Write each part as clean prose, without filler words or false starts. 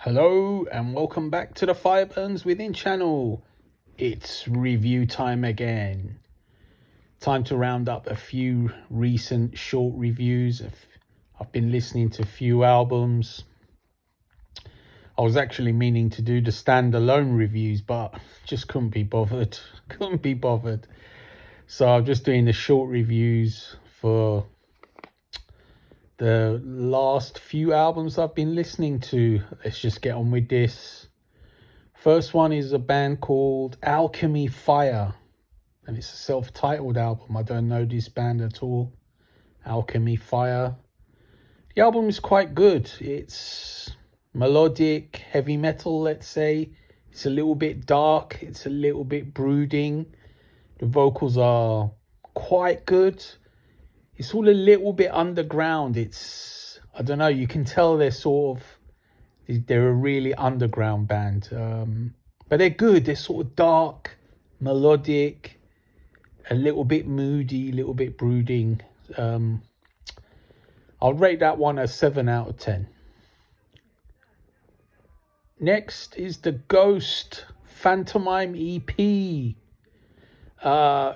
Hello and welcome back to the Fire Burns Within channel. It's review time again. Time to round up a few recent short reviews. I've been listening to a few albums. I was actually meaning to do the standalone reviews, but just couldn't be bothered. So I'm just doing the short reviews for the last few albums I've been listening to. Let's just get on with this. First one is a band called Alchemy Fire, and it's a self-titled album. I don't know this band at all. Alchemy Fire. The album is quite good. It's melodic, heavy metal, let's say. It's a little bit dark. It's a little bit brooding. The vocals are quite good. It's all a little bit underground. I don't know, you can tell they're a really underground band. But they're good. They're sort of dark, melodic, a little bit moody, a little bit brooding. I'll rate that one a 7 out of 10. Next is the Ghost Phantomime EP.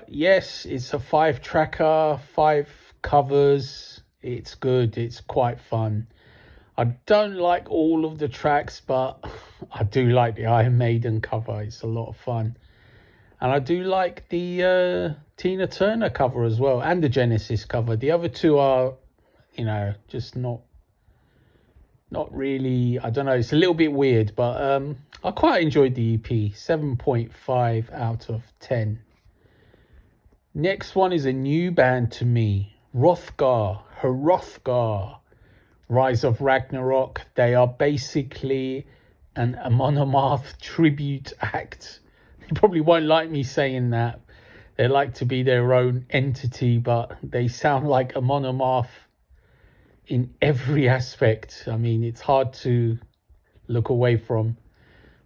Yes, it's a 5-tracker, 5 covers. It's good. It's quite fun. I don't like all of the tracks, but I do like the Iron Maiden cover. It's a lot of fun. And I do like the Tina Turner cover as well, and the Genesis cover. The other two are, just not really, I don't know, it's a little bit weird, but I quite enjoyed the EP. 7.5 out of 10. Next one is a new band to me, Hrothgar, Rise of Ragnarok. They are basically an Amon Amarth tribute act. You probably won't like me saying that. They like to be their own entity, but they sound like Amon Amarth in every aspect. I mean, it's hard to look away from.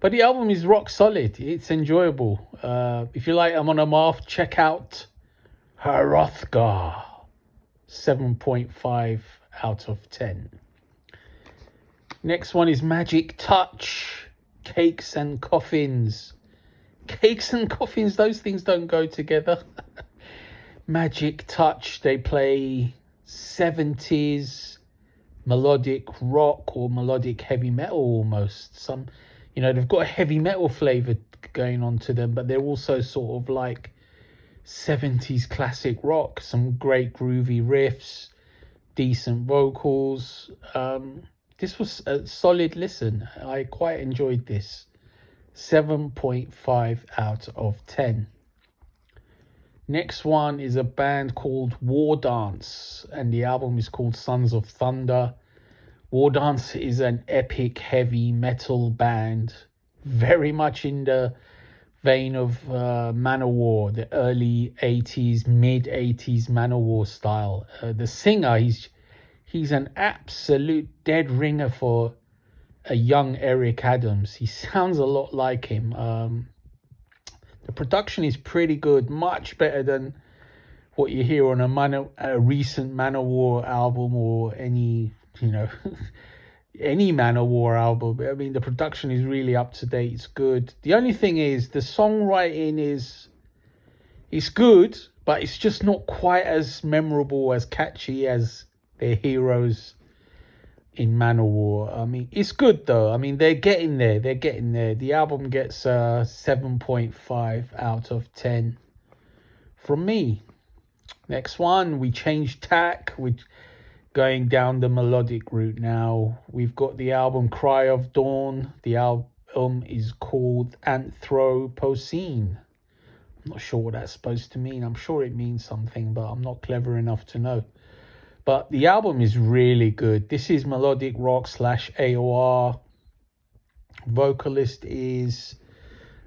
But the album is rock solid. It's enjoyable. If you like Amon Amarth, check out Hrothgar. 7.5 out of 10. Next one is Magic Touch, Cakes and Coffins. Cakes and coffins, those things don't go together. Magic Touch, they play 70s melodic rock or melodic heavy metal almost. They've got a heavy metal flavor going on to them, but they're also sort of like 70s classic rock. Some great groovy riffs, decent vocals. This was a solid listen. I quite enjoyed this. 7.5 out of 10. Next one is a band called War Dance, and the album is called Sons of Thunder. War Dance is an epic heavy metal band, very much in the vein of Manowar, the early 80s, mid 80s Manowar style. The singer, he's an absolute dead ringer for a young Eric Adams. He sounds a lot like him. The production is pretty good, much better than what you hear on a recent Manowar album or any Manowar album. I mean, the production is really up to date. It's good. The only thing is the songwriting is good, but it's just not quite as memorable, as catchy as their heroes in Manowar. I mean, it's good though. I mean, they're getting there. The album gets 7.5 out of 10 from me. Next one, we changed tack. We're going down the melodic route now. We've got the album Cry of Dawn. The album is called Anthropocene. I'm not sure what that's supposed to mean. I'm sure it means something, but I'm not clever enough to know. But the album is really good. This is melodic rock / AOR. Vocalist is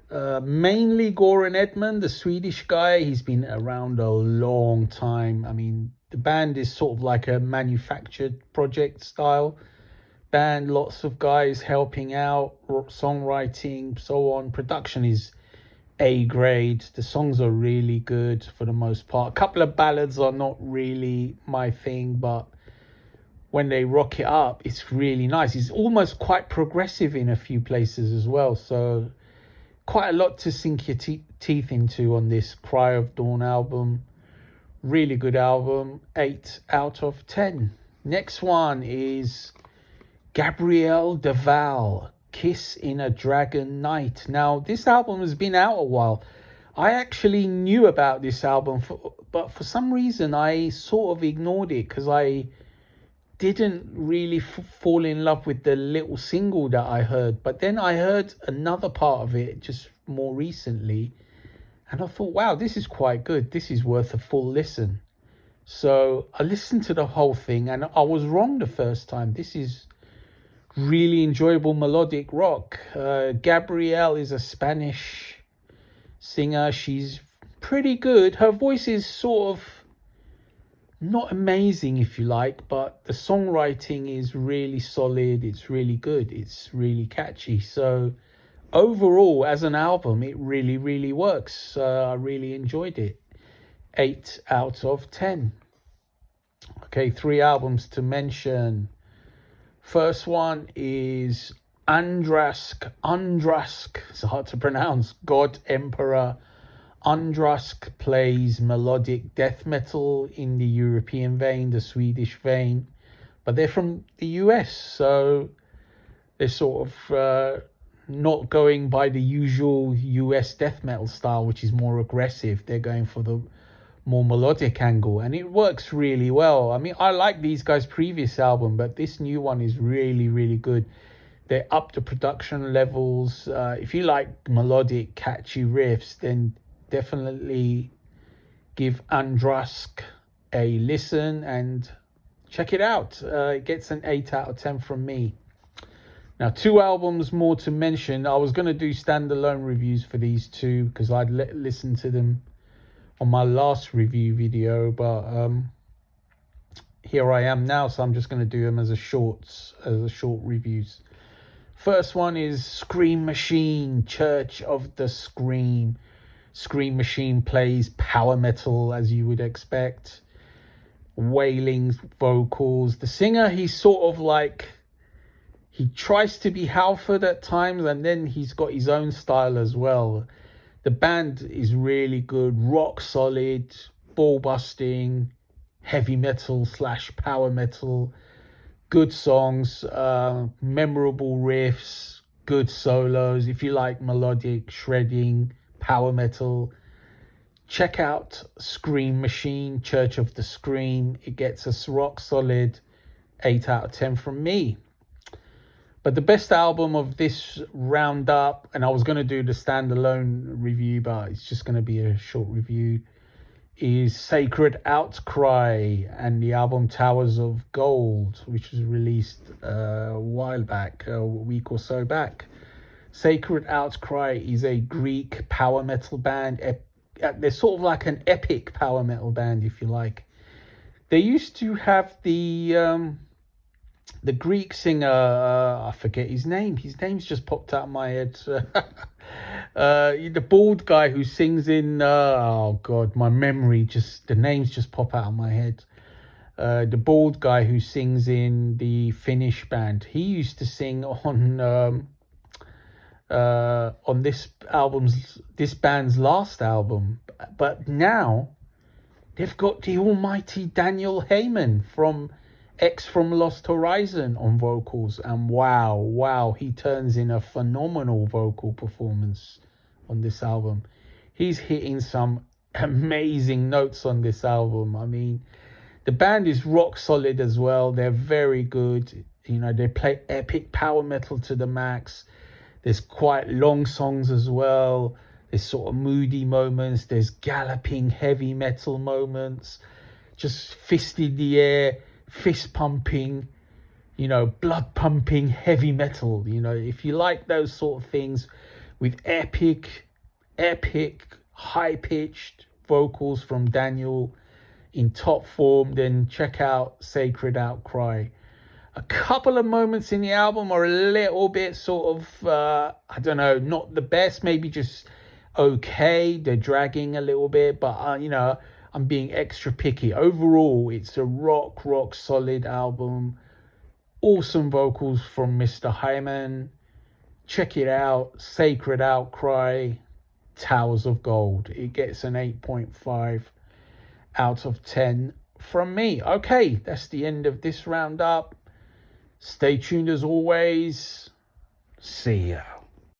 mainly Goran Edman, the Swedish guy. He's been around a long time. I mean, the band is sort of like a manufactured project style band. Lots of guys helping out, songwriting, so on. Production is A grade. The songs are really good for the most part. A couple of ballads are not really my thing, but when they rock it up, it's really nice. It's almost quite progressive in a few places as well. So quite a lot to sink your teeth into on this Cry of Dawn album. Really good album. 8 out of 10. Next one is Gabrielle Deval, Kiss in a Dragon Night. Now, this album has been out a while. I actually knew about this album, but for some reason I sort of ignored it because I didn't really fall in love with the little single that I heard. But then I heard another part of it just more recently, and I thought, wow, this is quite good. This is worth a full listen. So I listened to the whole thing, and I was wrong the first time. This is really enjoyable melodic rock. Gabrielle is a Spanish singer. She's pretty good. Her voice is sort of not amazing, if you like, but the songwriting is really solid. It's really good. It's really catchy. So overall, as an album, it really, really works. I really enjoyed it. 8 out of 10. Okay, 3 albums to mention. First one is Andrask, it's hard to pronounce, God Emperor. Andrask plays melodic death metal in the European vein, the Swedish vein, but they're from the US, so they're sort of not going by the usual US death metal style, which is more aggressive. They're going for the more melodic angle, and it works really well. I mean, I like these guys' previous album, but this new one is really, really good. They're up to production levels. If you like melodic, catchy riffs, then definitely give Andrask a listen and check it out. It gets an 8 out of 10 from me. Now, 2 albums more to mention. I was going to do standalone reviews for these 2 because I'd listened to them on my last review video, but here I am now, so I'm just going to do them as a short reviews. First one is Scream Machine, Church of the Scream. Scream Machine plays power metal, as you would expect. Wailing vocals. The singer, he's sort of like, he tries to be Halford at times, and then he's got his own style as well. The band is really good, rock solid, ball busting, heavy metal / power metal, good songs, memorable riffs, good solos. If you like melodic, shredding, power metal, check out Scream Machine, Church of the Scream. It gets us rock solid 8 out of 10 from me. But the best album of this roundup, and I was going to do the standalone review, but it's just going to be a short review, is Sacred Outcry and the album Towers of Gold, which was released a while back, a week or so back. Sacred Outcry is a Greek power metal band. They're sort of like an epic power metal band, if you like. They used to have the Greek singer, I forget his name. His name's just popped out of my head. The bald guy who sings in, oh God, my memory, the names just pop out of my head. The bald guy who sings in the Finnish band. He used to sing on this band's last album. But now they've got the almighty Daniel Heyman from Lost Horizon on vocals, and wow, he turns in a phenomenal vocal performance on this album. He's hitting some amazing notes on this album. I mean, the band is rock solid as well. They're very good. You know, they play epic power metal to the max. There's quite long songs as well. There's sort of moody moments. There's galloping heavy metal moments. Just fist in the air, fist pumping, you know, blood pumping heavy metal. You know, if you like those sort of things with epic, high-pitched vocals from Daniel in top form, then check out Sacred Outcry. A couple of moments in the album are a little bit sort of, I don't know, not the best, maybe just okay. They're dragging a little bit, but, you know, I'm being extra picky. Overall, it's a rock solid album. Awesome vocals from Mr. Hyman. Check it out. Sacred Outcry, Towers of Gold. It gets an 8.5 out of 10 from me. Okay, that's the end of this roundup. Stay tuned as always. See ya.